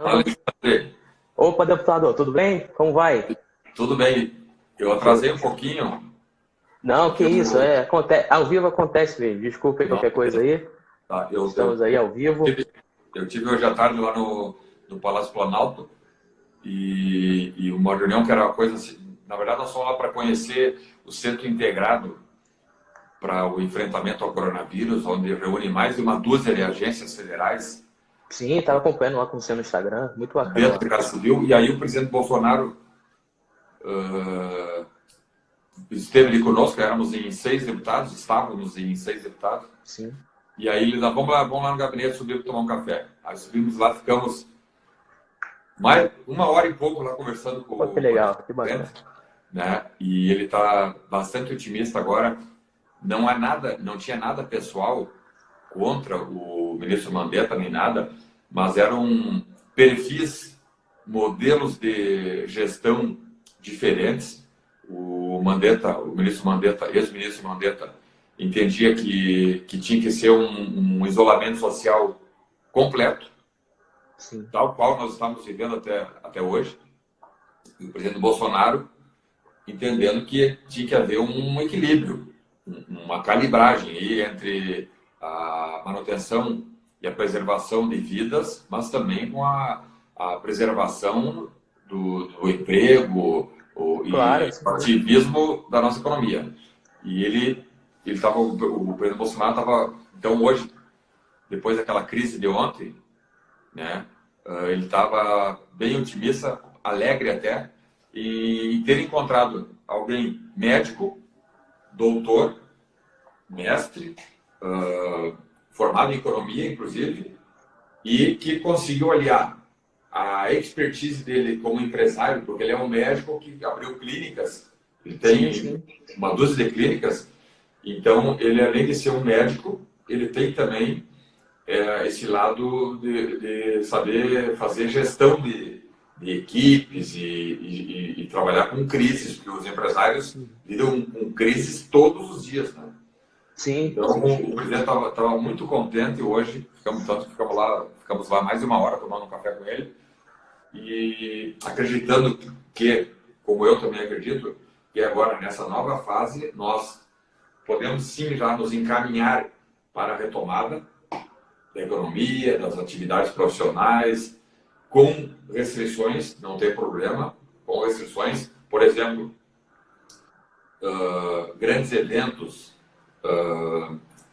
Fala, Alexandre. Opa, deputado, tudo bem? Como vai? Tudo bem? Eu atrasei um pouquinho. Não, que isso, Eu, ao vivo acontece mesmo. Desculpe aí não, qualquer coisa aí. tá, Estamos aí ao vivo. eu tive hoje à tarde lá no Palácio Planalto e uma reunião que era uma coisa assim. Na verdade, nós fomos lá para conhecer o Centro Integrado para o enfrentamento ao coronavírus, onde reúne mais de uma dúzia de agências federais Sim, estava acompanhando lá com você no Instagram. Muito bacana dentro lá. da Casa Civil. E aí o presidente Bolsonaro ah, esteve ali conosco, éramos em 6 deputados, estávamos em 6 deputados. Sim. E aí eles vamos lá no gabinete, subimos tomar um café. Aí subimos lá, ficamos mais 1 hora e pouco lá conversando com Pô, que o legal, que bacana. presidente, né? E ele está bastante otimista agora. Não tinha nada pessoal contra o ministro Mandetta nem nada, mas eram perfis, modelos de gestão diferentes. O ministro Mandetta, ex-ministro Mandetta, entendia que tinha que ser um isolamento social completo, Sim. tal qual nós estamos vivendo até hoje. E o presidente Bolsonaro entendendo que tinha que haver um equilíbrio, uma calibragem aí entre a manutenção e a preservação de vidas, mas também com a preservação do emprego Claro, e sim. o ativismo da nossa economia. E o presidente Bolsonaro estava, então hoje, depois daquela crise de ontem, né, ele estava bem otimista, alegre até, e ter encontrado alguém médico, doutor, mestre, formado em economia, inclusive, e que conseguiu aliar a expertise dele como empresário, porque ele é um médico que abriu clínicas, ele Sim, tem sim. uma dúzia de clínicas, então ele, além de ser um médico, ele tem também esse lado de saber fazer gestão de equipes e trabalhar com crises, porque os empresários lidam com crises todos os dias, né? Sim, Então, sim. o presidente estava muito contente hoje, ficamos lá mais de 1 hora tomando um café com ele, e acreditando que, como eu também acredito, que agora, nessa nova fase, nós podemos sim já nos encaminhar para a retomada da economia, das atividades profissionais, com restrições, não tem problema, com restrições, por exemplo, grandes eventos,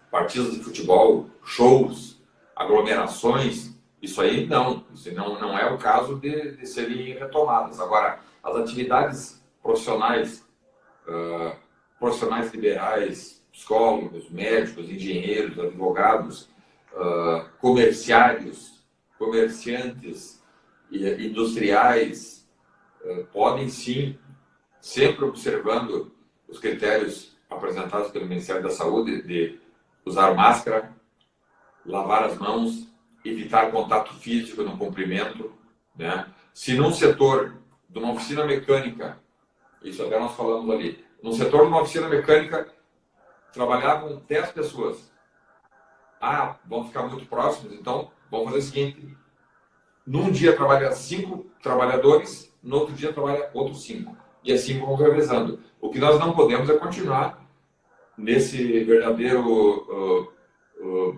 partidas de futebol, shows, aglomerações, isso não é o caso de serem retomadas. Agora, as atividades profissionais, profissionais liberais, psicólogos, médicos, engenheiros, advogados, comerciantes, industriais, podem sim, sempre observando os critérios apresentados pelo Ministério da Saúde de usar máscara, lavar as mãos, evitar contato físico no cumprimento, né? Se num setor de uma oficina mecânica, isso até nós falamos ali, no setor de uma oficina mecânica trabalhavam 10 pessoas. Vão ficar muito próximos, então vamos fazer o seguinte: num dia trabalha 5 trabalhadores, no outro dia trabalha outros 5. E assim vamos revezando. O que nós não podemos é continuar nesse verdadeiro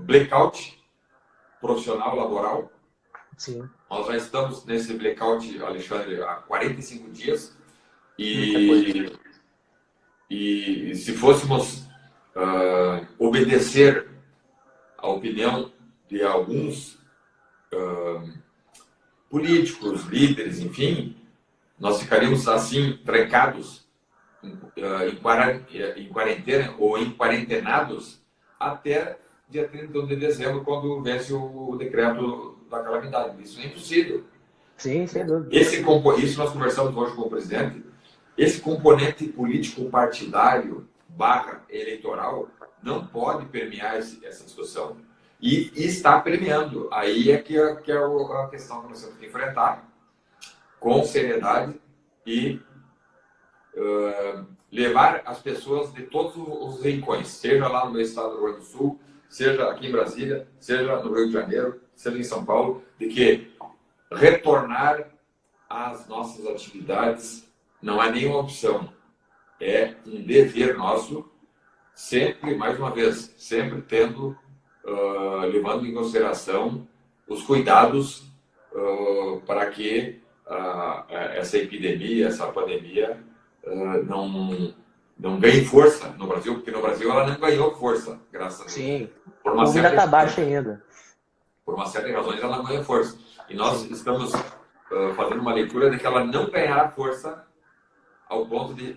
blackout profissional, laboral. Sim. Nós já estamos nesse blackout, Alexandre, há 45 dias. Muita coisa. E se fôssemos obedecer a opinião de alguns políticos, líderes, enfim, nós ficaríamos assim trancados em quarentena ou em quarentenados até dia 31 de dezembro, quando vence o decreto da calamidade. Isso é impossível. Sim, sem dúvida. Isso nós conversamos hoje com o presidente. Esse componente político partidário barra eleitoral não pode permear essa discussão. E está permeando. Aí é que é a questão que nós temos que enfrentar com seriedade e levar as pessoas de todos os rincões, seja lá no meu estado do Rio Grande do Sul, seja aqui em Brasília, seja no Rio de Janeiro, seja em São Paulo, de que retornar às nossas atividades não é nenhuma opção, é um dever nosso, sempre, mais uma vez, sempre levando em consideração os cuidados para que essa epidemia, essa pandemia não ganhe força no Brasil, porque no Brasil ela não ganhou força, graças a Deus. Sim, Por o uma povo ainda série está baixo ainda. Por uma série de razões, ela não ganha força. E nós estamos fazendo uma leitura de que ela não ganhará força ao ponto de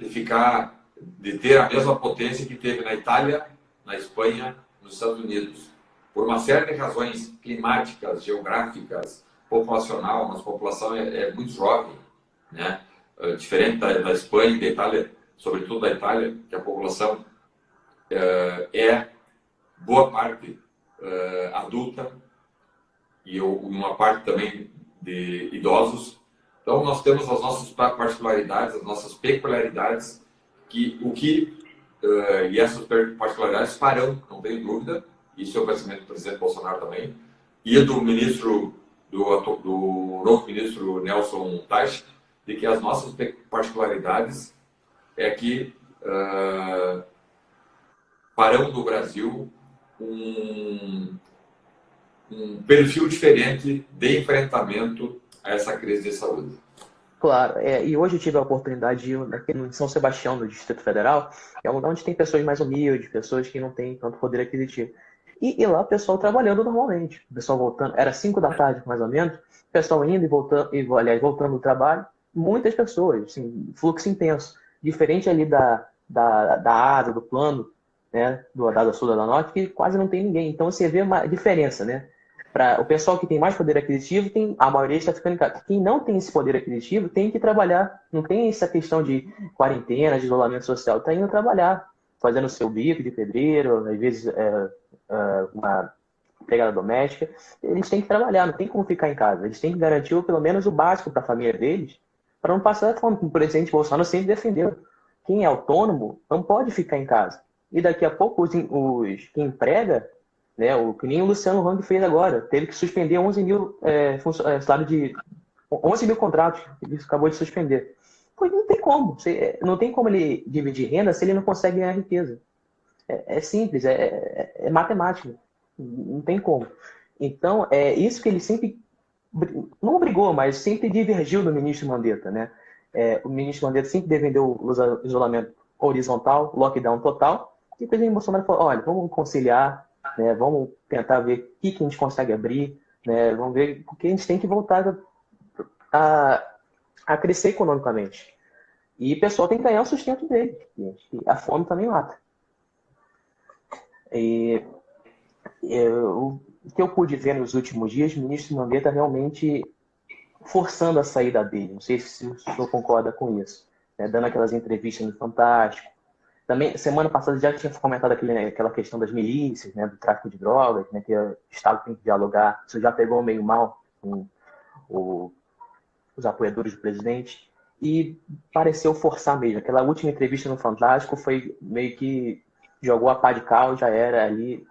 ter a mesma potência que teve na Itália, na Espanha, nos Estados Unidos. Por uma série de razões climáticas, geográficas, populacional, nossa população é muito jovem, né? Diferente da Espanha e da Itália, sobretudo da Itália, que a população é boa parte adulta e uma parte também de idosos. Então, nós temos as nossas particularidades, as nossas peculiaridades, e essas particularidades farão, não tenho dúvida, isso é o pensamento do presidente Bolsonaro também, e do novo ministro Nelson Teich, de que as nossas particularidades é que farão do Brasil um perfil diferente de enfrentamento a essa crise de saúde. Claro, e hoje eu tive a oportunidade de ir aqui em São Sebastião, no Distrito Federal, é um lugar onde tem pessoas mais humildes, pessoas que não têm tanto poder aquisitivo. E lá o pessoal trabalhando normalmente, o pessoal voltando, era 5 da tarde mais ou menos, o pessoal indo e voltando, voltando do trabalho, muitas pessoas, assim, fluxo intenso, diferente ali da asa, do plano, né, da Sul e da Norte, que quase não tem ninguém. Então você vê uma diferença, né? O pessoal que tem mais poder aquisitivo, a maioria está ficando em casa. Quem não tem esse poder aquisitivo tem que trabalhar. Não tem essa questão de quarentena, de isolamento social. Está indo trabalhar, fazendo o seu bico de pedreiro, às vezes uma empregada doméstica. Eles têm que trabalhar, não tem como ficar em casa. Eles têm que garantir pelo menos o básico para a família deles, para não passar fome. O presidente Bolsonaro sempre defendeu. Quem é autônomo não pode ficar em casa. E daqui a pouco quem emprega, né, que nem o Luciano Hang fez agora, teve que suspender 11 mil salário de 11 mil contratos, ele acabou de suspender. Pois não tem como, não tem como ele dividir renda se ele não consegue ganhar riqueza. É simples, é matemática, não tem como. Então, é isso que ele sempre, não brigou, mas sempre divergiu do ministro Mandetta, né? O ministro Mandetta sempre defendeu o isolamento horizontal, lockdown total, e o presidente Bolsonaro falou, olha, vamos conciliar, né, vamos tentar ver o que a gente consegue abrir, né, vamos ver, porque a gente tem que voltar a crescer economicamente. E o pessoal tem que ganhar o sustento dele, gente, e a fome também mata. O que eu pude ver nos últimos dias, o ministro Mandetta realmente forçando a saída dele. Não sei se o senhor concorda com isso. Né? Dando aquelas entrevistas no Fantástico. Também, semana passada já tinha comentado aquela questão das milícias, né? Do tráfico de drogas, né? Que o Estado tem que dialogar. Isso já pegou meio mal com os apoiadores do presidente. E pareceu forçar mesmo. Aquela última entrevista no Fantástico foi meio que jogou a pá de cal, já era ali,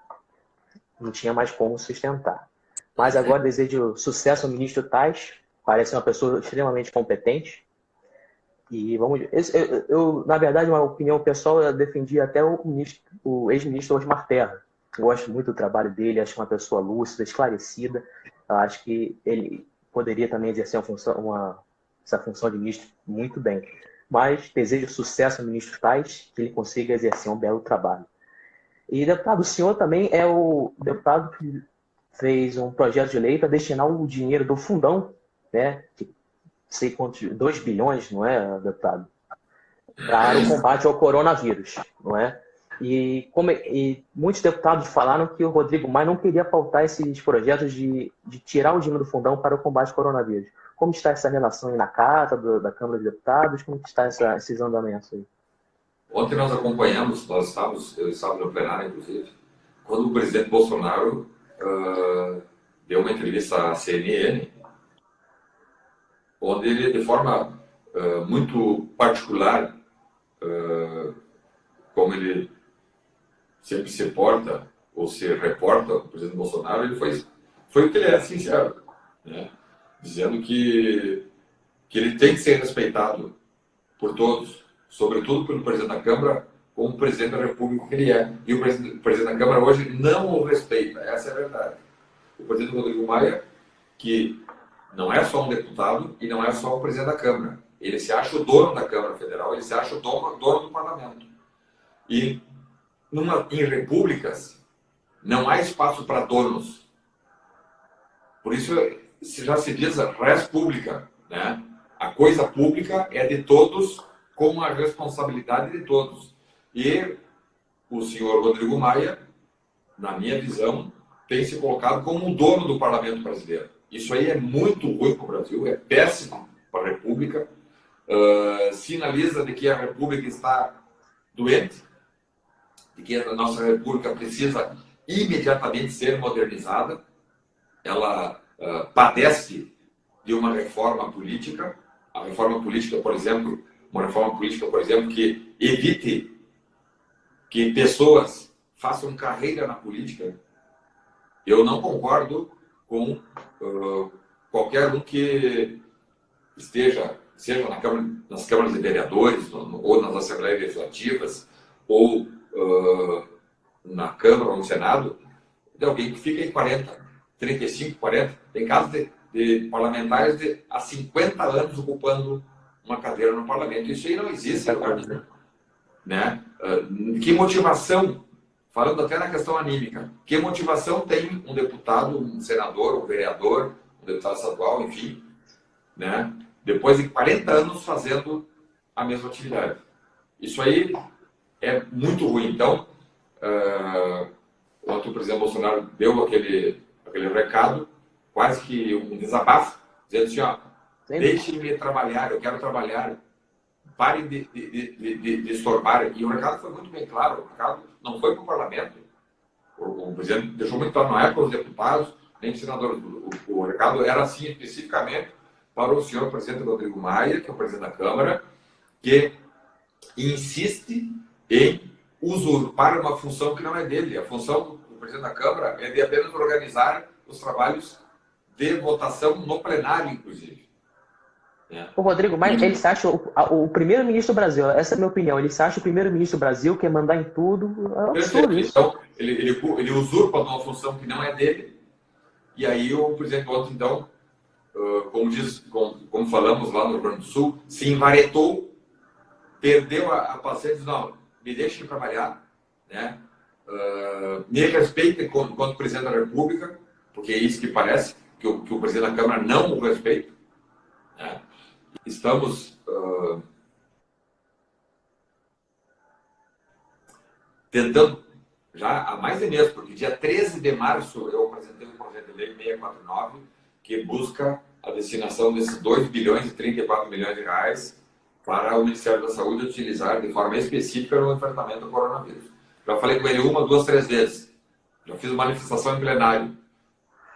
não tinha mais como sustentar. Mas agora desejo sucesso ao ministro Tais, parece uma pessoa extremamente competente. E vamos ver. Eu, na verdade, uma opinião pessoal, eu defendi até o ex-ministro Osmar Terra. Eu gosto muito do trabalho dele, acho uma pessoa lúcida, esclarecida. Eu acho que ele poderia também exercer essa função de ministro muito bem. Mas desejo sucesso ao ministro Tais, que ele consiga exercer um belo trabalho. E, deputado, o senhor também é o deputado que fez um projeto de lei para destinar o dinheiro do fundão, né, de sei quantos, 2 bilhões, não é, deputado? Para o combate ao coronavírus, não é? E muitos deputados falaram que o Rodrigo Maia não queria pautar esses projetos de tirar o dinheiro do fundão para o combate ao coronavírus. Como está essa relação aí na casa da Câmara de Deputados? Como está esses andamentos aí? Ontem nós acompanhamos, eu estava no plenário, inclusive, quando o presidente Bolsonaro deu uma entrevista à CNN, onde ele, de forma muito particular, como ele sempre se porta, ou se reporta, o presidente Bolsonaro, ele foi o que ele é, sincero. Né? dizendo que ele tem que ser respeitado por todos, sobretudo pelo presidente da Câmara, como presidente da República que ele é. E o presidente da Câmara hoje não o respeita, essa é a verdade. O presidente Rodrigo Maia, que não é só um deputado e não é só o presidente da Câmara. Ele se acha o dono da Câmara Federal, ele se acha o dono do parlamento. E em repúblicas não há espaço para donos. Por isso já se diz res pública, né? A coisa pública é de todos, com a responsabilidade de todos. E o senhor Rodrigo Maia, na minha visão, tem se colocado como o dono do parlamento brasileiro. Isso aí é muito ruim para o Brasil, é péssimo para a República, sinaliza de que a República está doente, de que a nossa República precisa imediatamente ser modernizada. Ela padece de uma reforma política. A reforma política, por exemplo, que evite que pessoas façam carreira na política. Eu não concordo com qualquer um que esteja, seja nas câmaras de vereadores, ou nas assembleias legislativas, ou na Câmara ou no Senado, de alguém que fica em 40, 35, 40. Tem casos de parlamentares há 50 anos ocupando uma cadeira no parlamento. Isso aí não existe em lugar nenhum. Né? Que motivação, falando até na questão anímica, que motivação tem um deputado, um senador, um vereador, um deputado estadual, enfim, né? Depois de 40 anos fazendo a mesma atividade? Isso aí é muito ruim. Então, ontem o presidente Bolsonaro deu aquele recado, quase que um desabafo, dizendo assim, ó, deixem-me trabalhar, eu quero trabalhar, parem de estorbar. E o recado foi muito bem claro, o recado não foi para o parlamento, o presidente deixou muito claro, não é para os deputados, nem os senadores, o recado era assim especificamente para o senhor presidente Rodrigo Maia, que é o presidente da Câmara, que insiste em usurpar uma função que não é dele. A função do presidente da Câmara é de apenas organizar os trabalhos de votação no plenário, inclusive. O Rodrigo Maia, ele se acha o primeiro-ministro do Brasil. Essa é a minha opinião. Ele se acha o primeiro-ministro do Brasil, quer mandar em tudo. É um absurdo isso. Então, ele usurpa uma função que não é dele. E aí o presidente ontem, então, como falamos lá no Rio Grande do Sul, se envaretou, perdeu a paciência, não, me deixem trabalhar, né? Me respeitem enquanto presidente da República, porque é isso que parece, que o presidente da Câmara não o respeita. Né? Estamos tentando, já há mais de mês, porque dia 13 de março eu apresentei um projeto de lei 649, que busca a destinação desses 2 bilhões e 34 milhões de reais para o Ministério da Saúde utilizar de forma específica no enfrentamento do coronavírus. Já falei com ele 1, 2, 3 vezes. Já fiz manifestação em plenário.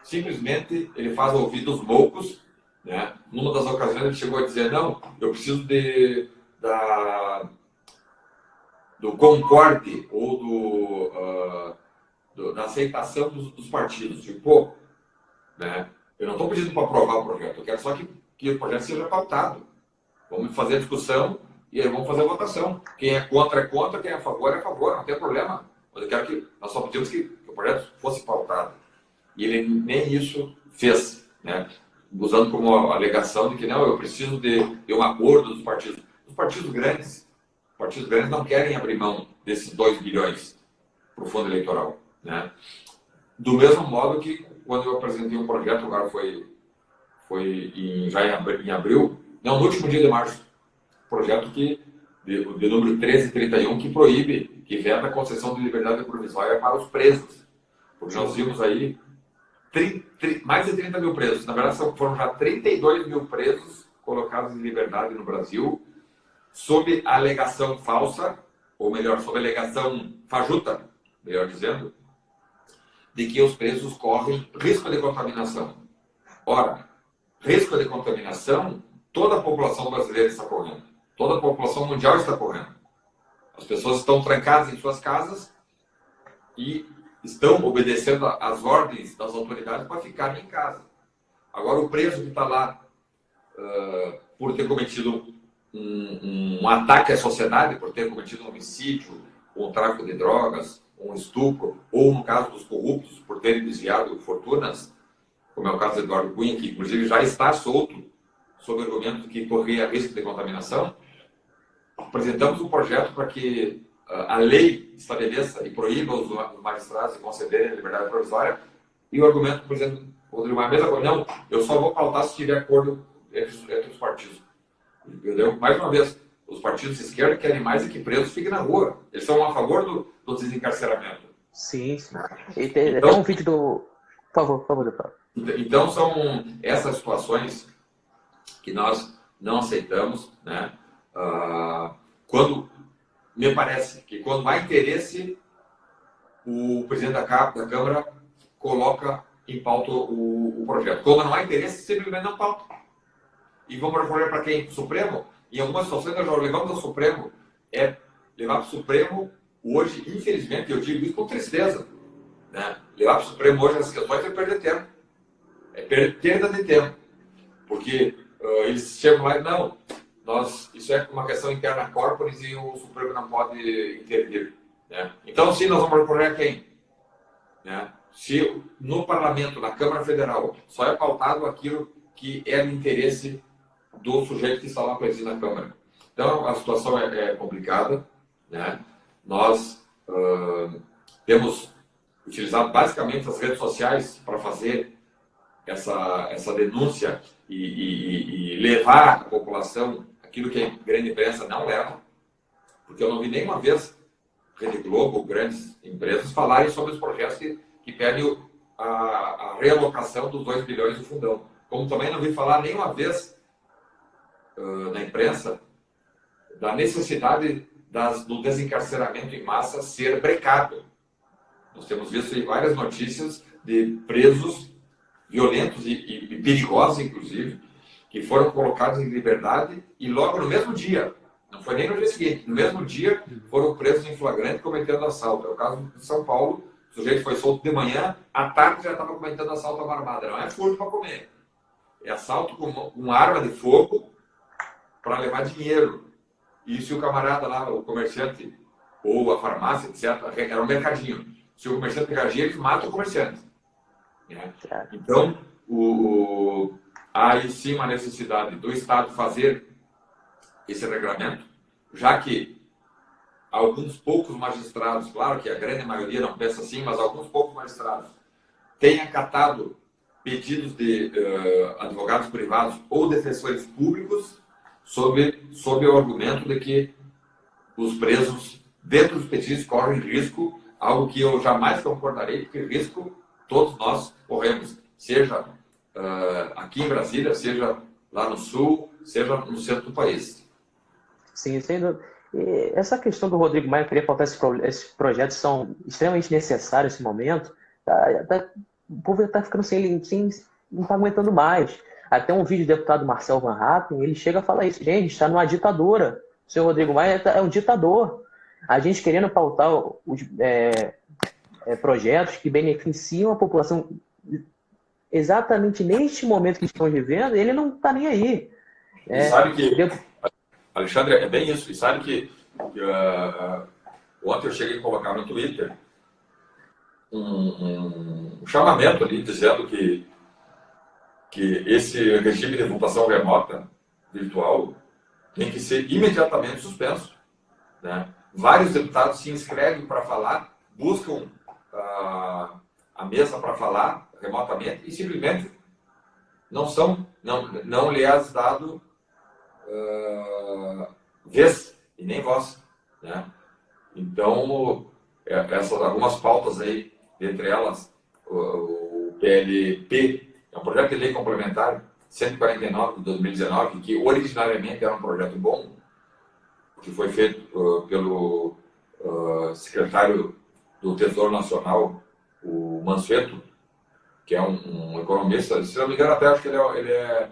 Simplesmente ele faz ouvidos moucos, né? Numa das ocasiões ele chegou a dizer, não, eu preciso do concorde ou da aceitação dos partidos. Tipo, né? Eu não estou pedindo para aprovar o projeto, eu quero só que o projeto seja pautado. Vamos fazer a discussão e aí vamos fazer a votação. Quem é contra, quem é a favor, não tem problema. Mas eu quero que nós só pedimos que o projeto fosse pautado. E ele nem isso fez, né? Usando como alegação de que não, eu preciso de um acordo dos partidos. Os partidos grandes não querem abrir mão desses 2 bilhões para o fundo eleitoral, né? Do mesmo modo que quando eu apresentei um projeto, agora foi já em abril, não, no último dia de março, projeto de número 1331, que proíbe, que veta a concessão de liberdade provisória para os presos. Porque nós vimos aí mais de 30 mil presos. Na verdade, foram já 32 mil presos colocados em liberdade no Brasil, sob a alegação falsa, ou melhor, sob a alegação fajuta, melhor dizendo, de que os presos correm risco de contaminação. Ora, risco de contaminação, toda a população brasileira está correndo. Toda a população mundial está correndo. As pessoas estão trancadas em suas casas e estão obedecendo às ordens das autoridades para ficarem em casa. Agora, o preso que está lá por ter cometido um ataque à sociedade, por ter cometido um homicídio, um tráfico de drogas, um estupro, ou no caso dos corruptos, por terem desviado fortunas, como é o caso do Eduardo Cunha, que inclusive já está solto sob o argumento que corria risco de contaminação, apresentamos um projeto para que a lei estabeleça e proíba os magistrados de concederem a liberdade provisória, e o argumento do presidente Rodrigo Maia, mesma coisa, não, eu só vou pautar se tiver acordo entre os partidos. Entendeu? Mais uma vez, os partidos de esquerda querem mais é que presos fiquem na rua. Eles são a favor do desencarceramento. Sim, sim. E tem então, um vídeo do... Por favor, deputado. Então, são essas situações que nós não aceitamos, né? Me parece que quando há interesse, o presidente da Câmara coloca em pauta o projeto. Quando não há interesse, simplesmente não pauta. E vamos recorrer para quem? Supremo? Em algumas situações nós já levamos ao Supremo. Levar para o Supremo hoje, infelizmente, eu digo isso com tristeza, né? Levar para o Supremo hoje as questões é perder tempo. É perda de tempo. Porque eles chegam lá e não, isso é uma questão interna corporis e o Supremo não pode intervir. Né? Então, sim, nós vamos recorrer a quem? Né? Se no Parlamento, na Câmara Federal, só é pautado aquilo que é do interesse do sujeito que está lá presente na Câmara. Então, a situação é complicada. Né? Nós temos utilizado basicamente as redes sociais para fazer essa denúncia e levar à população aquilo que a grande imprensa não leva, porque eu não vi nenhuma vez Rede Globo ou grandes empresas falarem sobre os projetos que pedem a realocação dos 2 bilhões do fundão. Como também não vi falar nenhuma vez na imprensa da necessidade do desencarceramento em massa ser brecado. Nós temos visto várias notícias de presos violentos e perigosos, inclusive, que foram colocados em liberdade e logo no mesmo dia, não foi nem no dia seguinte, no mesmo dia foram presos em flagrante cometendo assalto. É o caso de São Paulo, o sujeito foi solto de manhã, à tarde já estava cometendo assalto à armada. Não é furto para comer, é assalto com uma arma de fogo para levar dinheiro. E se o camarada lá, o comerciante, ou a farmácia, etc., era um mercadinho. Se o comerciante pegar dinheiro, eles matam o comerciante. Né? Então, há aí sim uma necessidade do Estado fazer esse regulamento, já que alguns poucos magistrados, claro que a grande maioria não pensa assim, mas alguns poucos magistrados têm acatado pedidos de advogados privados ou defensores públicos sob o argumento de que os presos dentro dos pedidos correm risco, algo que eu jamais concordarei, porque risco todos nós corremos, seja aqui em Brasília, seja lá no Sul, seja no centro do país. Sim, sendo essa questão do Rodrigo Maia, eu queria pautar esses projetos são extremamente necessários nesse momento. O povo está ficando não está aguentando mais. Até um vídeo do deputado Marcel Van Hatten, ele chega a falar isso. Gente, está numa ditadura. O senhor Rodrigo Maia é um ditador. A gente querendo pautar projetos que beneficiam a população exatamente neste momento que estamos vivendo, ele não está nem aí. Sabe que, Alexandre, é bem isso. E sabe que ontem eu cheguei a colocar no Twitter um chamamento ali dizendo que esse regime de votação remota, virtual, tem que ser imediatamente suspenso. Né? Vários deputados se inscrevem para falar, buscam a mesa para falar remotamente e simplesmente não lhe é dado vez e nem voz. Né? Então, essas algumas pautas aí, dentre elas o PLP, é um projeto de lei complementar 149 de 2019, que originariamente era um projeto bom, que foi feito pelo secretário do Tesouro Nacional, o Mansueto, que é um economista, se não me engano até acho que ele é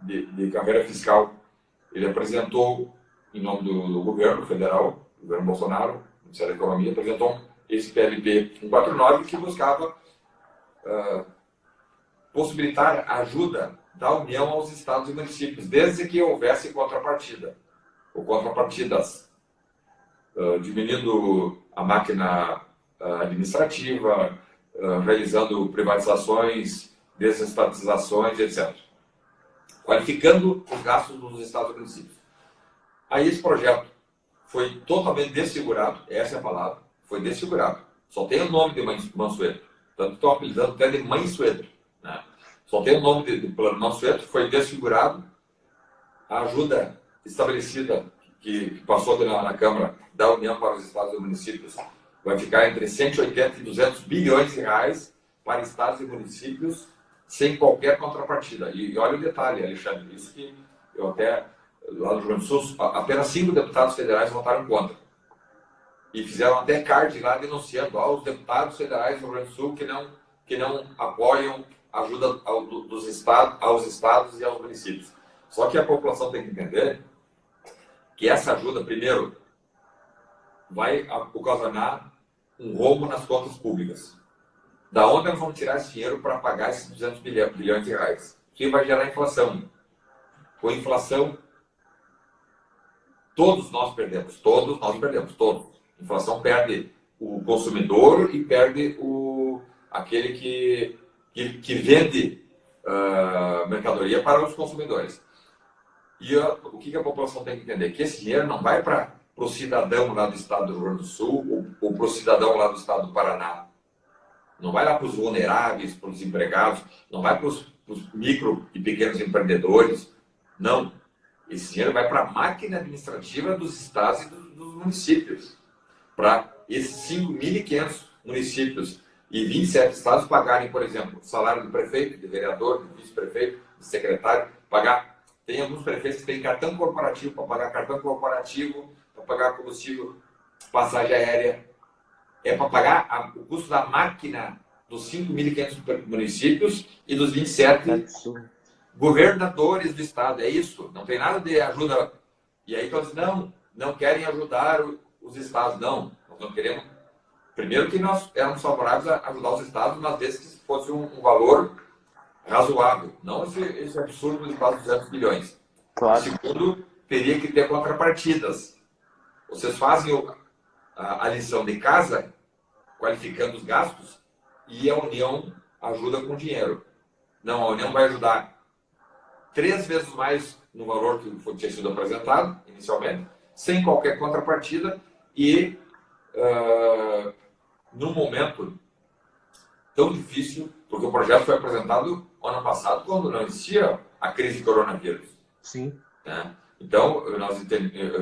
de carreira fiscal. Ele apresentou, em nome do governo federal, governo Bolsonaro, Ministério da Economia, apresentou esse PLP 149 que buscava possibilitar a ajuda da União aos estados e municípios, desde que houvesse contrapartida, ou contrapartidas, diminuindo a máquina administrativa, realizando privatizações, desestatizações, etc. Qualificando os gastos dos estados e municípios. Aí esse projeto foi totalmente desfigurado, essa é a palavra, foi desfigurado. Só tem o nome de Mansueto, tanto que estão apelidando até de Mansueto, né? Só tem o nome do plano Mansueto, foi desfigurado. A ajuda estabelecida, que passou na Câmara da União para os estados e municípios, vai ficar entre 180 e 200 bilhões de reais para estados e municípios, sem qualquer contrapartida. E olha o detalhe, Alexandre, isso que eu até, lá no Rio Grande do Sul, apenas 5 deputados federais votaram contra. E fizeram até card lá denunciando aos deputados federais do Rio Grande do Sul que não apoiam a ajuda aos estados e aos municípios. Só que a população tem que entender que essa ajuda, primeiro, vai ocasionar um rombo nas contas públicas. Da onde nós vamos tirar esse dinheiro para pagar esses 200 bilhões de reais? Que vai gerar inflação. Com inflação, todos nós perdemos. Todos nós perdemos. Todos. A inflação perde o consumidor e perde aquele que vende mercadoria para os consumidores. E o que a população tem que entender? Que esse dinheiro não vai para o cidadão lá do estado do Rio Grande do Sul ou para o cidadão lá do estado do Paraná. Não vai lá para os vulneráveis, para os empregados, não vai para os micro e pequenos empreendedores. Não. Esse dinheiro vai para a máquina administrativa dos estados e dos municípios. Para esses 5.500 municípios e 27 estados pagarem, por exemplo, o salário do prefeito, de vereador, de vice-prefeito, de secretário, pagar. Tem alguns prefeitos que têm cartão corporativo para pagar cartão corporativo, para pagar combustível, passagem aérea. É para pagar o custo da máquina dos 5.500 municípios e dos 27 governadores do estado. É isso. Não tem nada de ajuda. E aí todos não querem ajudar os estados. Não. Nós não queremos. Primeiro que nós éramos favoráveis a ajudar os estados, mas desde que fosse um valor razoável. Não esse absurdo de quase 200 bilhões. Claro. Segundo, teria que ter contrapartidas. Vocês fazem a lição de casa, qualificando os gastos, e a União ajuda com dinheiro. Não, a União vai ajudar 3 vezes mais no valor que tinha sido apresentado inicialmente, sem qualquer contrapartida, e num momento tão difícil, porque o projeto foi apresentado ano passado, quando não existia a crise de coronavírus. Sim. Né? Então,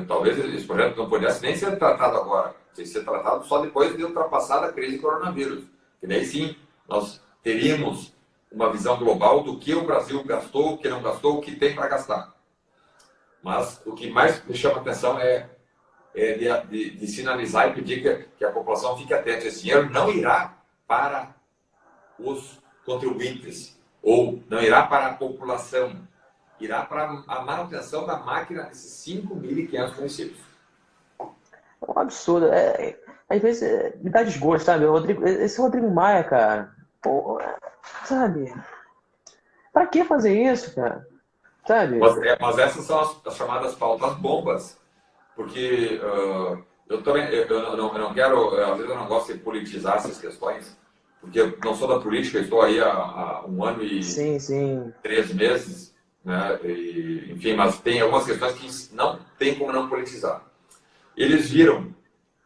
talvez esse projeto não pudesse nem ser tratado agora, tem que ser tratado só depois de ultrapassar a crise de coronavírus. E daí sim, nós teríamos uma visão global do que o Brasil gastou, o que não gastou, o que tem para gastar. Mas o que mais me chama a atenção é de sinalizar e pedir que a população fique atenta. Esse dinheiro não irá para os contribuintes, ou não irá para a população, irá para a manutenção da máquina desses 5.500 municípios. É um absurdo. Às vezes me dá desgosto, sabe? Esse Rodrigo Maia, cara, pô, sabe? Pra que fazer isso, cara? Sabe? Mas essas são as chamadas pautas bombas, porque eu também eu não quero, às vezes eu não gosto de politizar essas questões, porque eu não sou da política, estou aí há 1 ano e sim. 3 meses, né? Enfim, mas tem algumas questões que não tem como não politizar. Eles viram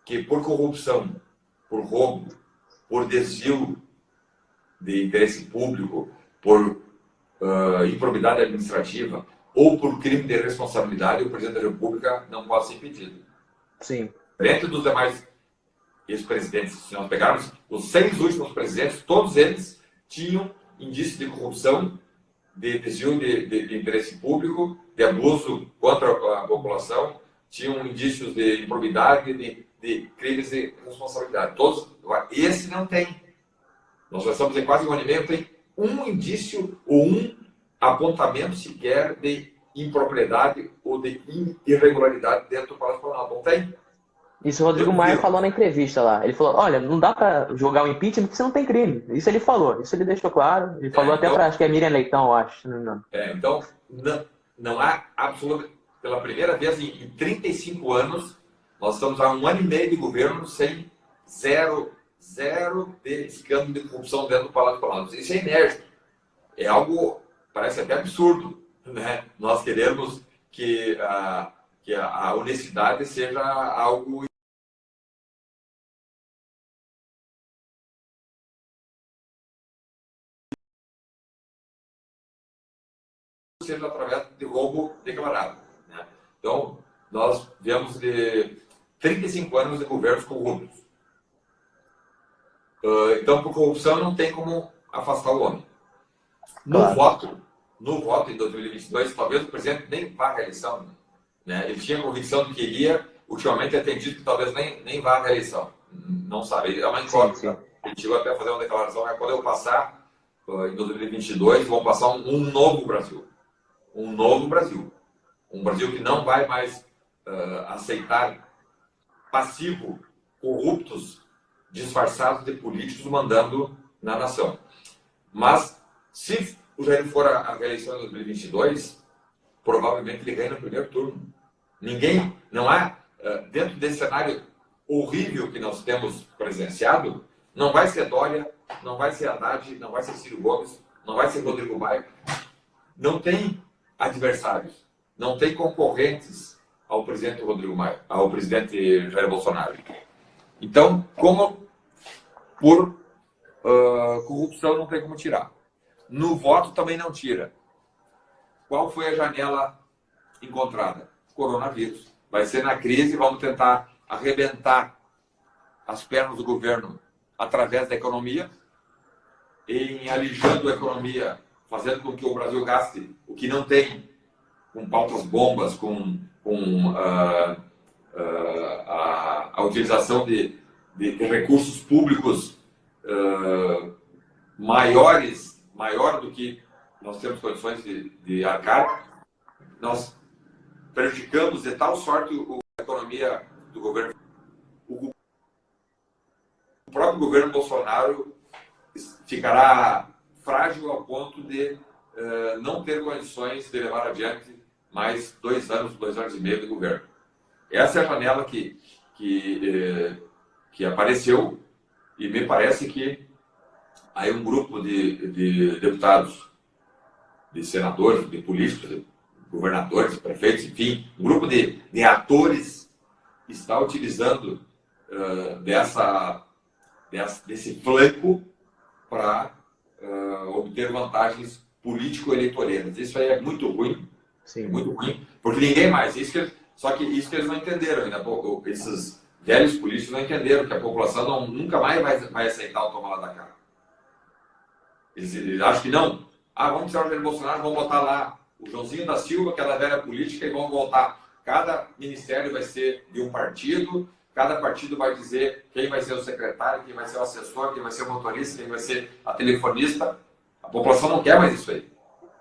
que por corrupção, por roubo, por desvio de interesse público, por improbidade administrativa ou por crime de responsabilidade, o presidente da República não pode ser impedido. Sim. Dentro dos demais ex-presidentes, se nós pegarmos, os 6 últimos presidentes, todos eles tinham indícios de corrupção, de desvio de interesse público, de abuso contra a população, tinham indícios de improbidade, de crimes de responsabilidade. Todos, esse não tem. Nós já estamos em quase 1 ano e meio, tem um indício ou um apontamento sequer de impropriedade ou de irregularidade dentro do Palácio Planalto. Não tem. Isso o Rodrigo Eu Maia duvido. falou na entrevista lá. Ele falou, olha, não dá pra jogar o impeachment porque você não tem crime. Isso ele falou, isso ele deixou claro. Ele falou até Então, pra, acho que é Miriam Leitão, eu acho, se não me engano. então não há absoluta. Pela primeira vez em 35 anos, nós estamos há um ano e meio de governo sem zero de escândalo de corrupção dentro do Palácio do Planalto. Isso é inédito. É algo, parece até absurdo, né? Nós queremos que a honestidade seja algo seja através de roubo declarado, né? Então, nós viemos de 35 anos de governos corruptos. Então, por corrupção não tem como afastar o homem. No Claro. voto, no voto em 2022, talvez o presidente nem vá à reeleição, né? Ele tinha convicção de que iria, ultimamente é entendido que talvez nem vá à reeleição. Não sabe, é uma Sim, sim. incógnita. Ele chegou até a fazer uma declaração, quando eu passar, em 2022, vão passar um novo Brasil. Um novo Brasil. Um Brasil que não vai mais aceitar passivo, corruptos, disfarçados de políticos mandando na nação. Mas, se o Jair for à reeleição em 2022, provavelmente ele ganha no primeiro turno. Não há, dentro desse cenário horrível que nós temos presenciado, não vai ser Dória, não vai ser Haddad, não vai ser Ciro Gomes, não vai ser Rodrigo Maia. Não tem adversários, não tem concorrentes ao presidente Rodrigo Maia, ao presidente Jair Bolsonaro. Então, como por corrupção não tem como tirar. No voto também não tira. Qual foi a janela encontrada? Coronavírus. Vai ser na crise, vamos tentar arrebentar as pernas do governo através da economia, em alijando a economia, fazendo com que o Brasil gaste o que não tem, com pautas bombas, com a utilização de recursos públicos maior do que nós temos condições de arcar. Nós prejudicamos de tal sorte a economia do governo. O próprio governo Bolsonaro ficará frágil ao ponto de não ter condições de levar adiante mais 2 anos, 2 anos e meio de governo. Essa é a janela que apareceu, e me parece que aí um grupo de deputados, de senadores, de políticos, de governadores, de prefeitos, enfim, um grupo de atores está utilizando desse flanco para obter vantagens político-eleitoreiras. Isso aí é muito ruim. Sim. É muito ruim, porque ninguém mais. Só que isso que eles não entenderam ainda. Esses velhos políticos não entenderam que a população nunca mais vai aceitar o tomar lá da cá. Eles acham que não. Vamos tirar o Jair Bolsonaro, vamos botar lá o Joãozinho da Silva, aquela velha política, e vamos voltar. Cada ministério vai ser de um partido, cada partido vai dizer quem vai ser o secretário, quem vai ser o assessor, quem vai ser o motorista, quem vai ser a telefonista. A população não quer mais isso aí.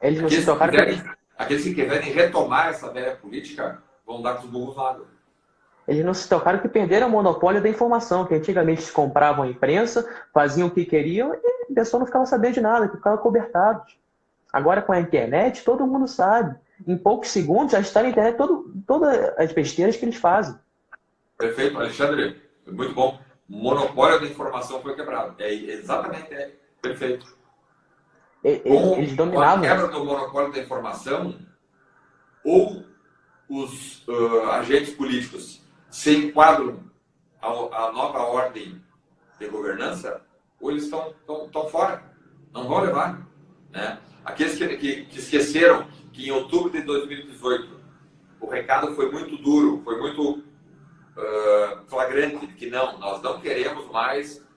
Eles não se tocaram Aqueles que quiserem retomar essa velha política vão dar com os burros na água. Eles não se tocaram que perderam o monopólio da informação, que antigamente se compravam a imprensa, faziam o que queriam e a pessoa não ficava sabendo de nada, que ficava cobertado. Agora com a internet, todo mundo sabe. Em poucos segundos já está na internet todas as besteiras que eles fazem. Perfeito, Alexandre. Muito bom. O monopólio da informação foi quebrado. Exatamente, perfeito. Eles dominavam. Com a quebra do monopólio da informação, ou os agentes políticos se enquadram à nova ordem de governança, ou eles estão fora. Não vão levar. Né? Aqueles que esqueceram que em outubro de 2018 o recado foi muito duro, foi muito flagrante, de que nós não queremos mais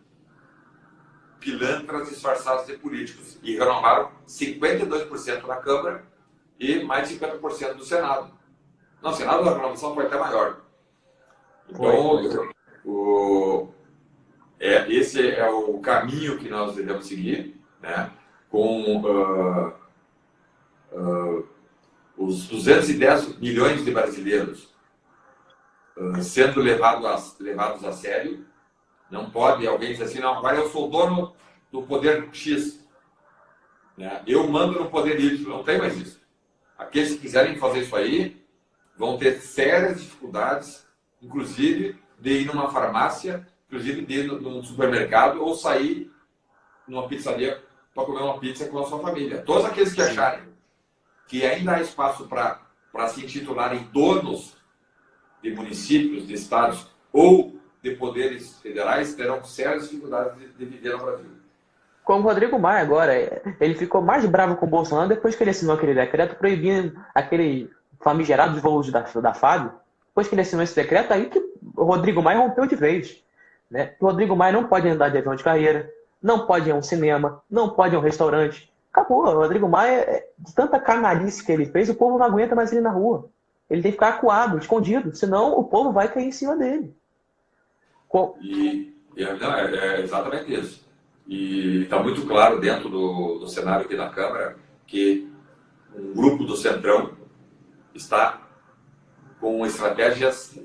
pilantras disfarçados de políticos, e renovaram 52% na Câmara e mais de 50% do Senado. No Senado a renovação foi até maior. Então, esse é o caminho que nós devemos seguir, né? Com os 210 milhões de brasileiros sendo levados a sério. Não pode alguém dizer assim, não, agora eu sou dono do poder X. Né? Eu mando no poder Y. Não tem mais isso. Aqueles que quiserem fazer isso aí vão ter sérias dificuldades, inclusive de ir numa farmácia, inclusive de ir num supermercado ou sair numa pizzaria para comer uma pizza com a sua família. Todos aqueles que acharem que ainda há espaço para se intitularem donos de municípios, de estados ou de poderes federais terão sérias dificuldades de viver no Brasil. Como o Rodrigo Maia agora, ele ficou mais bravo com o Bolsonaro depois que ele assinou aquele decreto proibindo aquele famigerado dos voos da FAB. Depois que ele assinou esse decreto, aí que o Rodrigo Maia rompeu de vez. Né? O Rodrigo Maia não pode andar de avião de carreira, não pode ir a um cinema, não pode ir a um restaurante. Acabou. O Rodrigo Maia, de tanta canalice que ele fez, o povo não aguenta mais ele na rua. Ele tem que ficar acuado, escondido, senão o povo vai cair em cima dele. Não, é exatamente isso. E está muito claro dentro do cenário aqui da Câmara que um grupo do Centrão está com estratégias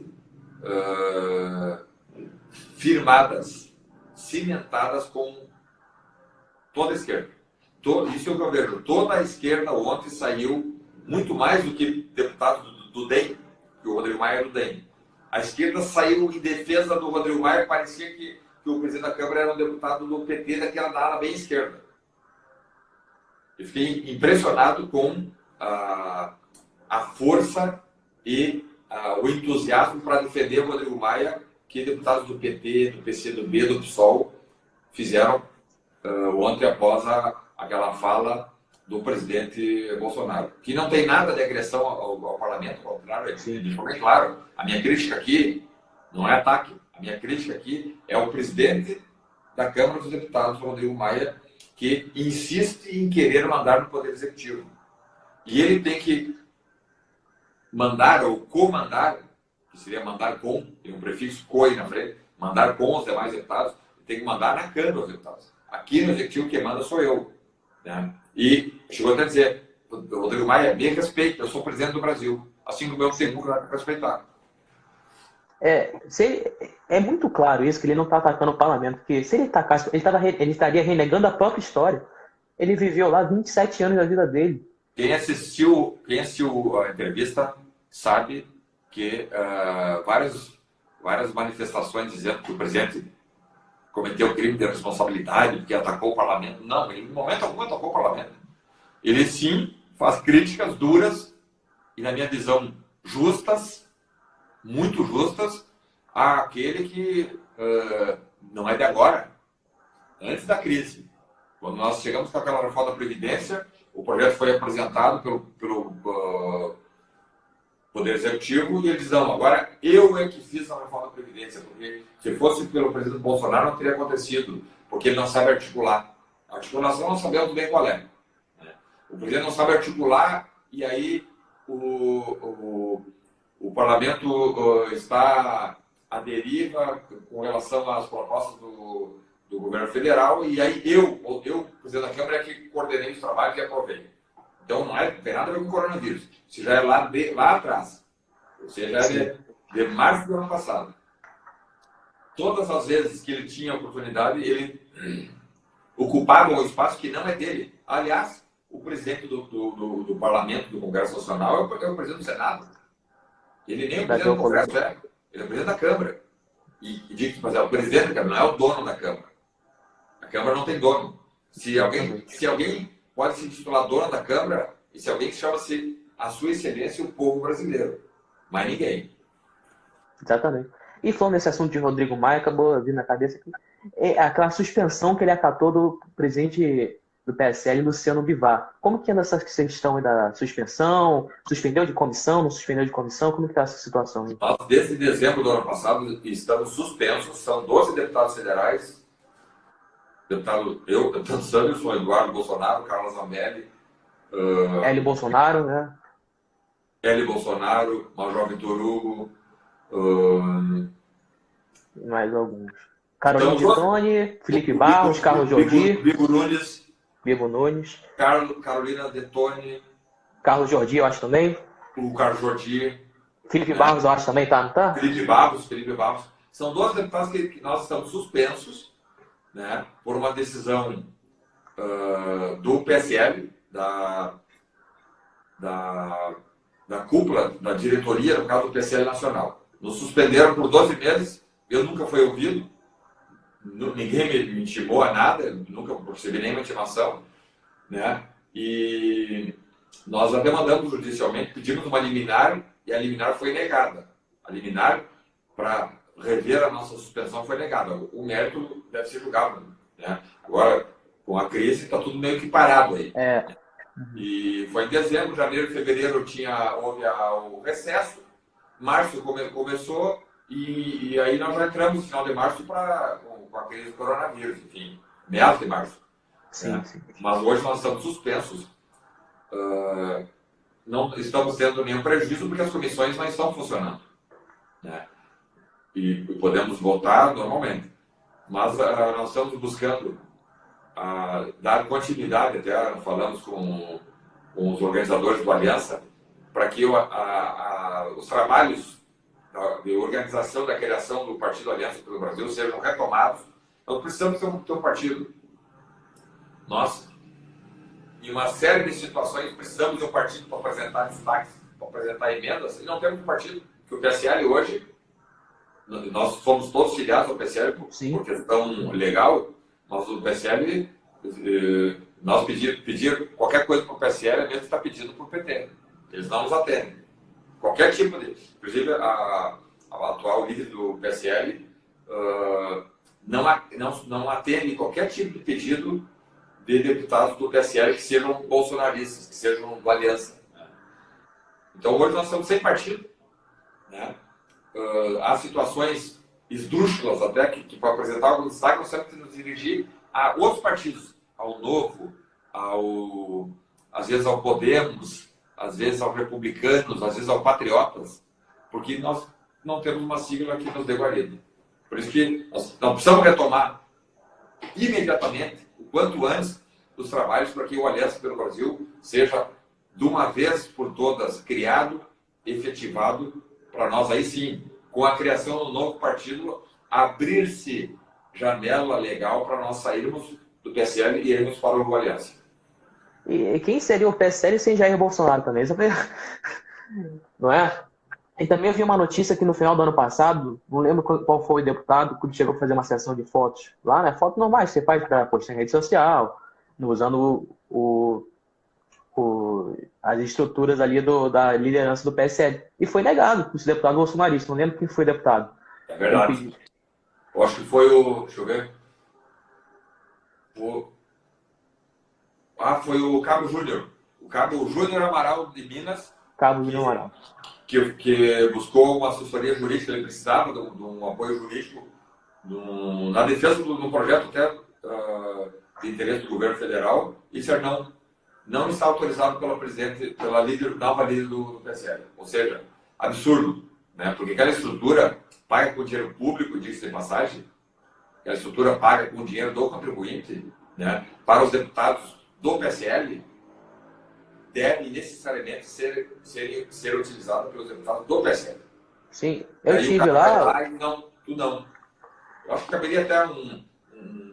firmadas, cimentadas com toda a esquerda. Isso é o que eu vejo. Toda a esquerda ontem saiu muito mais do que deputado do DEM, que o Rodrigo Maia é do DEM. A esquerda saiu em defesa do Rodrigo Maia, parecia que o presidente da Câmara era um deputado do PT, daquela da ala bem esquerda. Eu fiquei impressionado com a força e o entusiasmo para defender o Rodrigo Maia que deputados do PT, do PCdoB, do PSOL fizeram ontem após aquela fala do presidente Bolsonaro, que não tem nada de agressão ao parlamento, ao contrário, ele ficou bem claro. A minha crítica aqui não é ataque, a minha crítica aqui é o presidente da Câmara dos Deputados, Rodrigo Maia, que insiste em querer mandar no Poder Executivo. E ele tem que mandar ou comandar, que seria mandar com, tem um prefixo co aí na frente, mandar com os demais deputados, tem que mandar na Câmara dos Deputados. Aqui no Executivo quem manda sou eu. Né? E chegou até a dizer, Rodrigo Maia, me respeita, eu sou presidente do Brasil, assim como eu tenho que respeitar. É muito claro isso, que ele não está atacando o parlamento, porque se ele atacasse, ele estaria renegando a própria história. Ele viveu lá 27 anos da vida dele. Quem assistiu a entrevista sabe que várias manifestações dizendo que o presidente cometeu crime de responsabilidade porque atacou o parlamento. Não, ele em momento algum atacou o parlamento. Ele sim faz críticas duras e, na minha visão, justas, muito justas, àquele que não é de agora, antes da crise. Quando nós chegamos com aquela reforma da Previdência, o projeto foi apresentado pelo Poder Executivo e eles dizem, não, agora eu é que fiz a reforma da Previdência, porque se fosse pelo presidente Bolsonaro não teria acontecido, porque ele não sabe articular. A articulação não sabemos bem qual é. Né? O presidente não sabe articular e aí o parlamento está à deriva com relação às propostas do governo federal e aí eu, presidente da Câmara, é que coordenei os trabalhos e aprovei. Então não tem nada a ver com o coronavírus. Isso já é lá atrás. Ou seja, é de março do ano passado. Todas as vezes que ele tinha oportunidade, ele ocupava um espaço que não é dele. Aliás, o presidente do Parlamento, do Congresso Nacional, é o presidente do Senado. Ele nem é o presidente do Congresso, ele é o presidente da Câmara. E digo, mas é o presidente da Câmara, não é o dono da Câmara. A Câmara não tem dono. Se alguém pode se titular dono da Câmara, e se alguém chama-se a sua excelência o povo brasileiro. Mas ninguém. Exatamente. E falando nesse assunto de Rodrigo Maia, acabou vindo na cabeça aqui, aquela suspensão que ele acatou do presidente do PSL, Luciano Bivar. Como que anda essa questão da suspensão? Suspendeu de comissão, não suspendeu de comissão? Como que está essa situação? Nós, desde dezembro do ano passado, estamos suspensos. São 12 deputados federais. Deputado Sanderson, Eduardo Bolsonaro, Carla Zambelli. L. Bolsonaro, né? L. Bolsonaro, Major Vitor Hugo. Mais alguns. Carolina Detone, Felipe Barros, Carlos Jordi. Bibo Nunes. Carolina Detone. Carlos Jordi, eu acho também. O Carlos Jordi. Felipe né? Barros, eu acho também, tá, não tá? Felipe Barros. São dois deputados que nós estamos suspensos, né, por uma decisão do PSL, da, da cúpula, da diretoria, no caso do PSL Nacional. Nos suspenderam por 12 meses, eu nunca fui ouvido, ninguém me intimou a nada, eu nunca recebi nenhuma intimação, né? E nós a demandamos judicialmente, pedimos uma liminar e a liminar foi negada. A liminar para rever a nossa suspensão foi negada. O mérito deve ser julgado, né? Agora, com a crise, está tudo meio que parado aí. E foi em dezembro, janeiro, fevereiro houve o recesso, março começou e aí nós já entramos no final de março com a crise do coronavírus, enfim, meados de março. Sim, né? sim. Mas hoje nós estamos suspensos, não estamos tendo nenhum prejuízo porque as comissões não estão funcionando, né? E podemos voltar normalmente. Mas nós estamos buscando dar continuidade, até falamos com os organizadores do Aliança, para que os trabalhos de organização da criação do Partido Aliança pelo Brasil sejam retomados. Nós precisamos ter um partido. Nós, em uma série de situações, precisamos de um partido para apresentar destaques, para apresentar emendas, e não temos um partido. Que o PSL hoje, nós somos todos filiados ao PSL por questão legal, mas o PSL, nós pedir qualquer coisa para o PSL, é mesmo que está pedindo para o PT. Eles não nos atendem. Qualquer tipo de... Inclusive, a atual líder do PSL não atende qualquer tipo de pedido de deputados do PSL que sejam bolsonaristas, que sejam do Aliança. Então, hoje nós estamos sem partido, né? Há situações esdrúxulas até que para apresentar algum destaque, nós temos que nos dirigir a outros partidos, ao Novo, às vezes ao Podemos, às vezes ao Republicanos, às vezes ao Patriotas, porque nós não temos uma sigla que nos dê guarida. Por isso que nós precisamos retomar imediatamente, o quanto antes, os trabalhos para que o Aliança pelo Brasil seja, de uma vez por todas, criado, efetivado, para nós aí sim, com a criação do novo partido, abrir-se janela legal para nós sairmos do PSL e irmos para o Aliança. E quem seria o PSL sem Jair Bolsonaro também? Não é? E também eu vi uma notícia que no final do ano passado, não lembro qual foi o deputado, que chegou a fazer uma sessão de fotos lá, né? Foto normais, você faz para postar em rede social, usando as estruturas ali da liderança do PSL. E foi negado por esse deputado bolsonarista. Não lembro quem foi o deputado. É verdade. Eu acho que foi deixa eu ver. Foi o Cabo Júnior. O Cabo Júnior Amaral de Minas. Cabo Júnior Amaral. Que buscou uma assessoria jurídica, ele precisava de um apoio jurídico na defesa do projeto até de interesse do governo federal, e isso não está autorizado pela nova líder do PSL. Ou seja, absurdo, né? Porque aquela estrutura paga com dinheiro público, diga-se de passagem, aquela estrutura paga com dinheiro do contribuinte, né? Para os deputados do PSL, deve necessariamente ser utilizado pelos deputados do PSL. Sim, eu tive lá... Não. Eu acho que caberia até um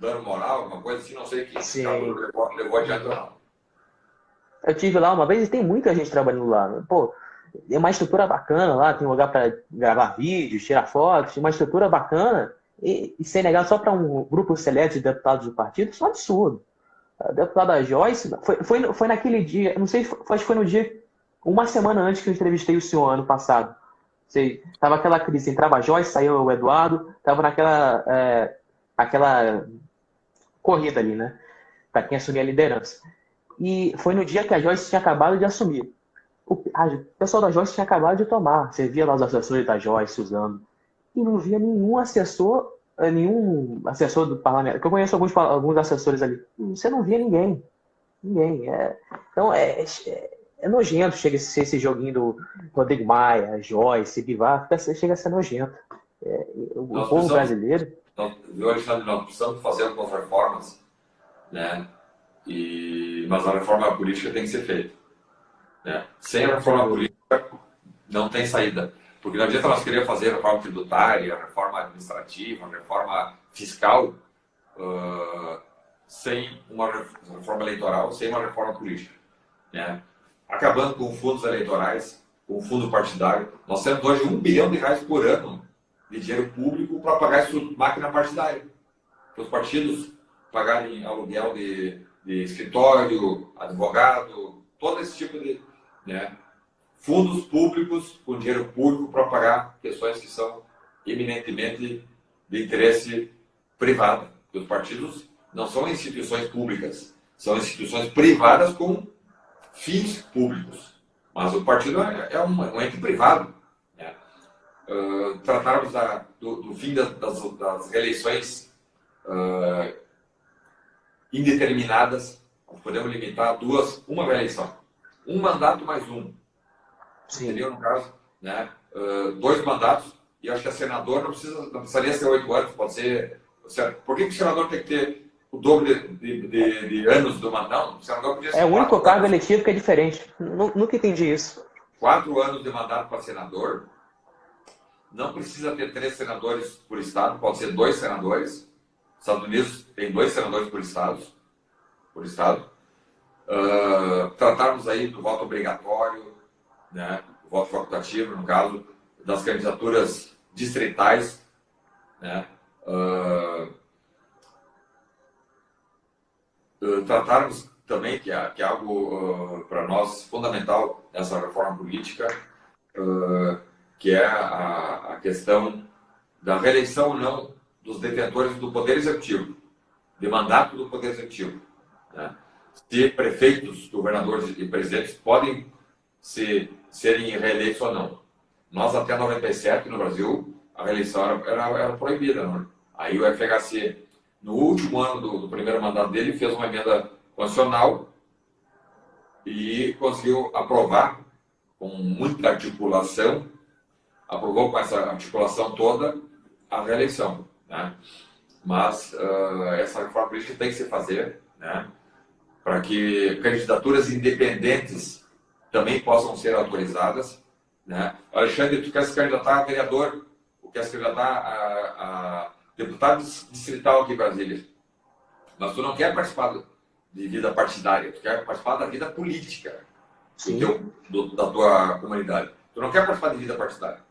dano moral, uma coisa assim, não sei que levou adiante ou não. Eu tive lá uma vez e tem muita gente trabalhando lá. Pô, é uma estrutura bacana lá, tem um lugar para gravar vídeos, tirar fotos, uma estrutura bacana, e ser negado só para um grupo seleto de deputados do partido, isso é um absurdo. A deputada Joyce, foi naquele dia, não sei, acho que foi no dia, uma semana antes que eu entrevistei o senhor, ano passado. Tava aquela crise, entrava a Joyce, saiu o Eduardo, tava aquela corrida ali, né? Para quem assumir a liderança. E foi no dia que a Joyce tinha acabado de assumir. O pessoal da Joyce tinha acabado de tomar. Você via lá os assessores da Joyce usando. E não via nenhum assessor do parlamento. Que eu conheço alguns assessores ali. Você não via ninguém. Então é nojento, chega a ser esse joguinho do Rodrigo Maia, Joyce, Bivar, chega a ser nojento. O povo brasileiro... Alexandre, nós precisamos fazer algumas reformas, né? Mas a reforma política tem que ser feita, né? Sem a reforma política não tem saída. Porque não adianta nós querer fazer reforma tributária, reforma administrativa, reforma fiscal, sem uma reforma eleitoral, sem uma reforma política, né? Acabando com fundos eleitorais, com fundo partidário. Nós temos hoje R$1 bilhão por ano de dinheiro público para pagar essa máquina partidária. Para os partidos pagarem aluguel de escritório, advogado, todo esse tipo de, né, fundos públicos com dinheiro público para pagar questões que são eminentemente de interesse privado. Porque os partidos não são instituições públicas, são instituições privadas com fins públicos. Mas o partido é um ente privado, né? Tratarmos do fim das reeleições indeterminadas, podemos limitar uma reeleição. Um mandato mais um. Sim. Seria, no caso, né, 2 mandatos, e acho que a senador não precisaria ser 8 anos, pode ser... Por que o senador tem que ter o dobro de anos do mandato? O senador podia ser É o único cargo eletivo que é diferente. Nunca entendi isso. 4 anos de mandato para senador. Não precisa ter 3 senadores por estado, pode ser 2 senadores. Estados Unidos tem 2 senadores por estado. Tratarmos aí do voto obrigatório, né, o voto facultativo, no caso das candidaturas distritais, né, tratarmos também, que é algo para nós fundamental nessa reforma política, que é a questão da reeleição ou não dos detentores do Poder Executivo, de mandato do Poder Executivo, né? Se prefeitos, governadores e presidentes podem serem reeleitos ou não. Nós, até 97, no Brasil, a reeleição era proibida, né? Aí o FHC, no último ano do primeiro mandato dele, fez uma emenda constitucional e conseguiu aprovar, com muita articulação, aprovou com essa articulação toda a reeleição, né? Mas essa reforma política tem que se fazer, né, para que candidaturas independentes também possam ser autorizadas, né? Alexandre, tu quer se candidatar a vereador, ou quer se candidatar a deputado distrital aqui em Brasília, mas tu não quer participar de vida partidária, tu quer participar da vida política da tua comunidade. Tu não quer participar de vida partidária.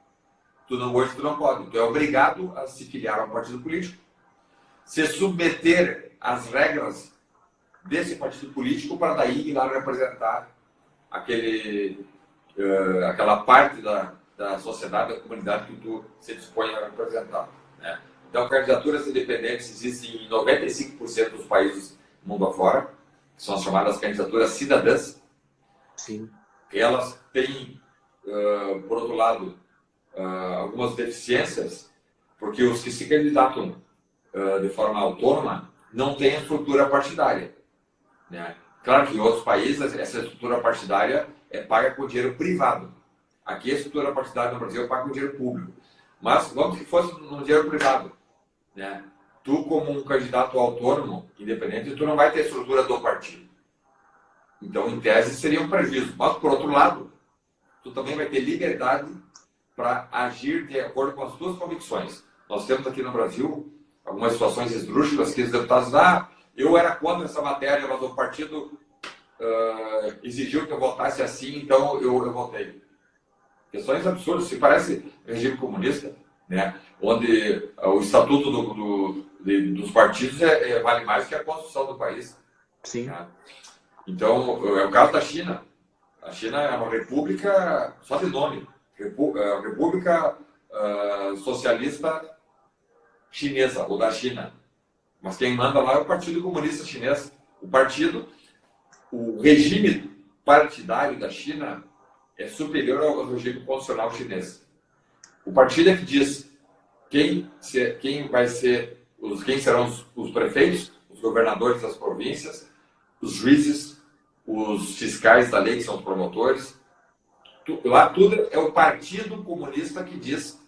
Hoje tu não pode. Tu é obrigado a se filiar a um partido político, se submeter às regras desse partido político para daí ir lá representar aquela parte da sociedade, da comunidade que tu se dispõe a representar, né? Então, candidaturas independentes existem em 95% dos países do mundo afora, que são as chamadas candidaturas cidadãs. Sim. Elas têm, por outro lado, algumas deficiências, porque os que se candidatam de forma autônoma não têm estrutura partidária, né? Claro que em outros países essa estrutura partidária é paga com dinheiro privado. Aqui a estrutura partidária no Brasil é paga com dinheiro público. Mas vamos que fosse no dinheiro privado, né? Tu, como um candidato autônomo, independente, tu não vai ter estrutura do partido. Então, em tese, seria um prejuízo. Mas, por outro lado, tu também vai ter liberdade para agir de acordo com as tuas convicções. Nós temos aqui no Brasil algumas situações esdrúxulas que os deputados dizem: eu era contra essa matéria, mas o partido exigiu que eu votasse assim, então eu votei. Questões absurdas, se parece regime comunista, né? Onde o estatuto dos partidos vale mais que a Constituição do país. Sim. Né? Então, é o caso da China. A China é uma república, só de nome, república socialista chinesa, ou da China. Mas quem manda lá é o Partido Comunista Chinês. O regime partidário da China é superior ao regime constitucional chinês. O partido é que diz quem serão os prefeitos, os governadores das províncias, os juízes, os fiscais da lei, que são os promotores. Lá tudo é o Partido Comunista que diz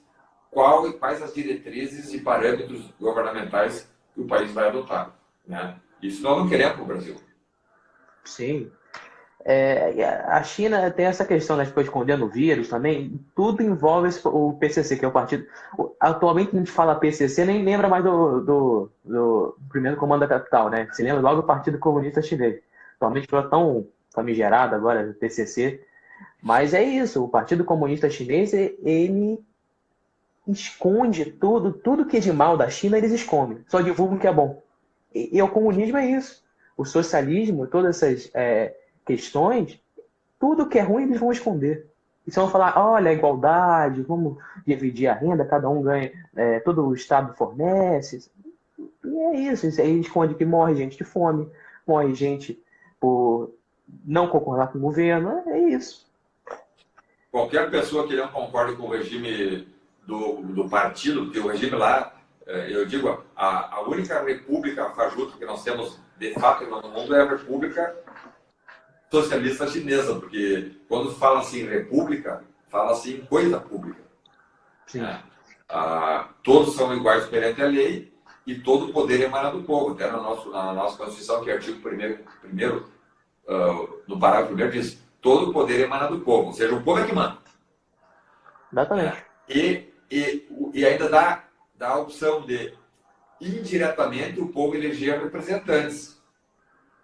quais as diretrizes e parâmetros governamentais que o país vai adotar, né? Isso nós não queremos para o Brasil. Sim. A China tem essa questão, né, de escondendo o vírus também. Tudo envolve o PCC, que é o partido. Atualmente a gente fala PCC, nem lembra mais do primeiro comando da capital, né? Se lembra logo do Partido Comunista Chinês. Atualmente foi tão famigerado agora, o PCC. Mas é isso, o Partido Comunista Chinês, ele esconde tudo que é de mal da China, eles escondem. Só divulgam o que é bom. E o comunismo é isso. O socialismo, todas essas questões, tudo que é ruim eles vão esconder. E se vão falar, olha, a igualdade, vamos dividir a renda, cada um ganha, todo o Estado fornece. E é isso. Isso aí esconde que morre gente de fome, morre gente por não concordar com o governo. É isso. Qualquer pessoa que não concorde com o regime do partido, porque o regime lá, eu digo, a única república fajuta que nós temos de fato no mundo é a República Socialista Chinesa, porque quando fala assim república, fala assim coisa pública. Né? Todos são iguais perante a lei e todo o poder emana do povo. Até na nossa Constituição, que é o artigo 1º, no parágrafo 1º, diz todo o poder emana do povo, ou seja, o povo é que manda. Exatamente. E ainda dá a opção de, indiretamente, o povo eleger representantes.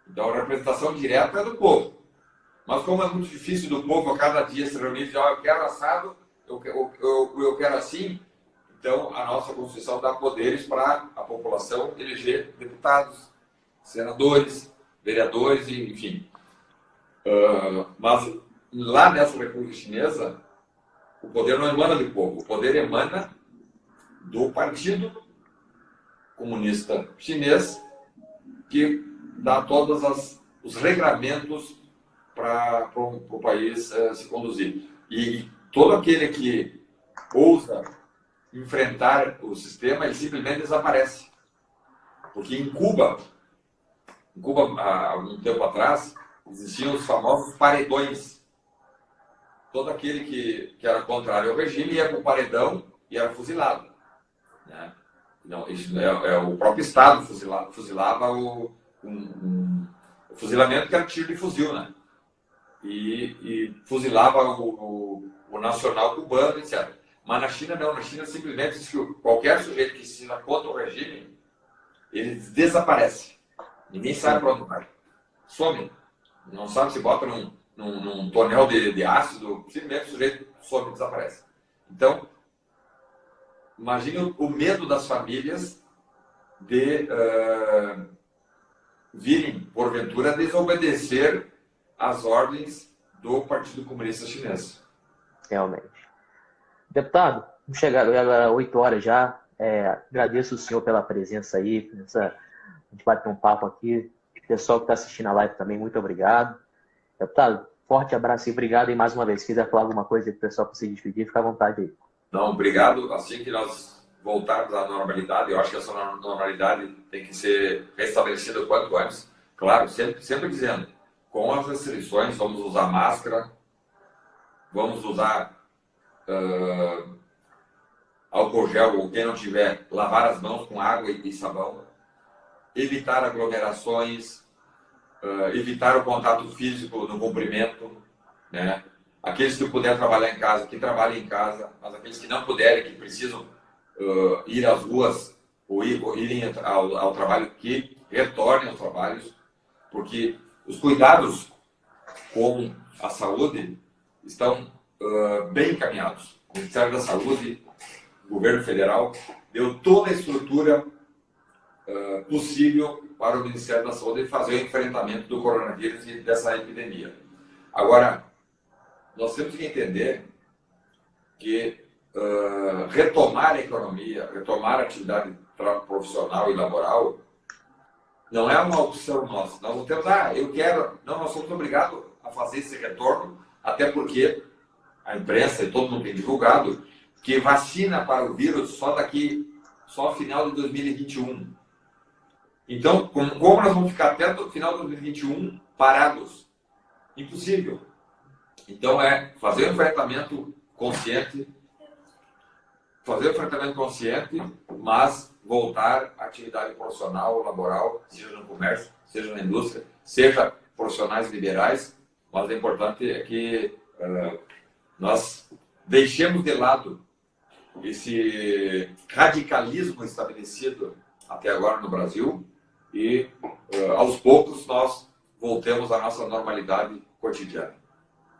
Então, a representação direta é do povo. Mas como é muito difícil do povo a cada dia se reunir e dizer, eu quero assado, eu quero assim, então a nossa Constituição dá poderes para a população eleger deputados, senadores, vereadores, enfim. Mas lá nessa República Chinesa, o poder não emana do povo, o poder emana do Partido Comunista Chinês, que dá todos os regramentos para o país se conduzir. E todo aquele que ousa enfrentar o sistema, ele simplesmente desaparece. Porque em Cuba, há algum tempo atrás, existiam os famosos paredões. Todo aquele que era contrário ao regime ia para o paredão e era fuzilado. Né? Não, isso o próprio Estado fuzilava o fuzilamento, que era tiro de fuzil, né? E fuzilava o nacional cubano, etc. Mas na China não, na China simplesmente diz que qualquer sujeito que se contra o regime, ele desaparece. Ninguém sabe para onde vai. Some. Não sabe se bota num tonel de ácido, simplesmente o sujeito some e desaparece. Então, imagine o medo das famílias de virem, porventura, desobedecer às ordens do Partido Comunista Chinês. Realmente. Deputado, vamos chegar agora 8 horas já. Agradeço o senhor pela presença aí. A gente vai ter um papo aqui. O pessoal que está assistindo a live também, muito obrigado. Deputado, forte abraço e obrigado. E mais uma vez, se quiser falar alguma coisa aí para o pessoal para se despedir, fica à vontade aí. Não, obrigado. Assim que nós voltarmos à normalidade, eu acho que essa normalidade tem que ser restabelecida o quanto antes. Claro, sempre dizendo, com as restrições, vamos usar máscara, vamos usar álcool gel, ou quem não tiver, lavar as mãos com água e sabão, evitar aglomerações, evitar o contato físico no cumprimento, né? Aqueles que puderem trabalhar em casa, que trabalhem em casa, mas aqueles que não puderem, que precisam ir às ruas ou irem ao trabalho, que retornem aos trabalhos, porque os cuidados com a saúde estão bem encaminhados. O Ministério da Saúde, o governo federal, deu toda a estrutura possível para o Ministério da Saúde fazer o enfrentamento do coronavírus e dessa epidemia. Agora, nós temos que entender que retomar a economia, retomar a atividade profissional e laboral, não é uma opção nossa. Nós não temos, eu quero. Não, nós somos obrigados a fazer esse retorno, até porque a imprensa e todo mundo tem divulgado que vacina para o vírus só final de 2021. Então, como nós vamos ficar até o final de 2021 parados? Impossível. Então, fazer o enfrentamento consciente, mas voltar à atividade profissional, laboral, seja no comércio, seja na indústria, seja profissionais liberais, mas o importante é que nós deixemos de lado esse radicalismo estabelecido até agora no Brasil e, aos poucos, nós voltemos à nossa normalidade cotidiana.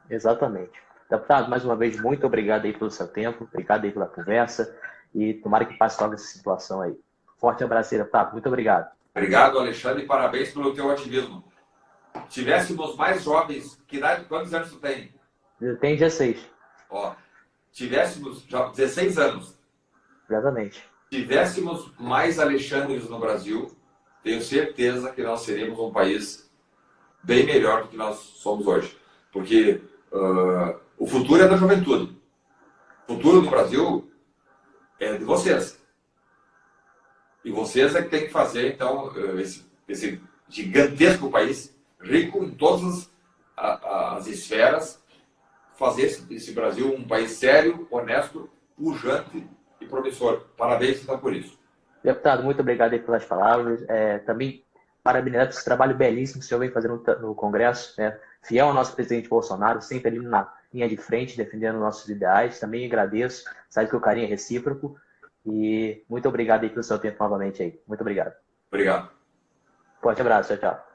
Exatamente. Deputado, mais uma vez, muito obrigado aí pelo seu tempo, obrigado aí pela conversa e tomara que passe logo essa situação aí. Forte abraço, deputado. Muito obrigado. Obrigado, Alexandre, e parabéns pelo teu ativismo. Tivéssemos mais jovens, quantos anos tu tem? Eu tenho 16. Ó, tivéssemos já 16 anos. Exatamente. Tivéssemos mais Alexandres no Brasil, tenho certeza que nós seríamos um país bem melhor do que nós somos hoje. Porque o futuro é da juventude. O futuro do Brasil é de vocês. E vocês é que tem que fazer, então, esse gigantesco país, rico em todas as esferas, fazer esse Brasil um país sério, honesto, pujante e promissor. Parabéns, então, por isso. Deputado, muito obrigado aí pelas palavras. Também parabenizar por esse trabalho belíssimo que o senhor vem fazendo no Congresso, né? Fiel ao nosso presidente Bolsonaro, sempre ali na linha de frente, defendendo nossos ideais. Também agradeço, sabe que o carinho é recíproco. E muito obrigado aí pelo seu tempo novamente aí. Muito obrigado. Obrigado. Forte abraço, tchau, tchau.